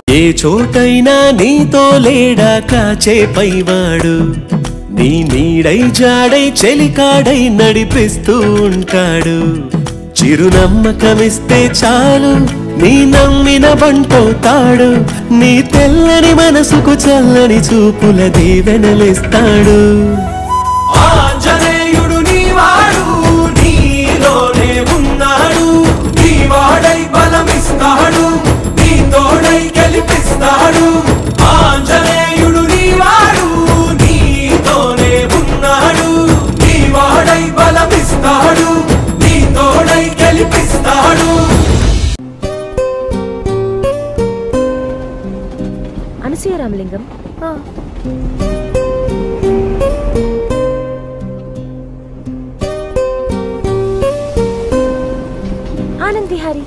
ఏ చోటైనా నీతో లేడా కాచే పైవాడు నీ నీడై జాడై చెలికాడై నడిపిస్తూ ఉంటాడు చిరునమ్మకమిస్తే చాలు నీ నమ్మిన బంటవుతాడు నీ తెల్లని మనసుకు చల్లని చూపుల దీవెనలిస్తాడు ఆంజనేయుడు నీవాడు నీలోనే ఉన్నాడు నీవాడై బలమిస్తాడు నీ తోడై గెలిపిస్తాడు ఆంజనేయుడు నీవాడు నీతోనే ఉన్నాడు నీవాడై బలమిస్తాడు నీ తోడై గెలిపిస్తాడు అనసూయ రామలింగం ఆనంద్ విహారీ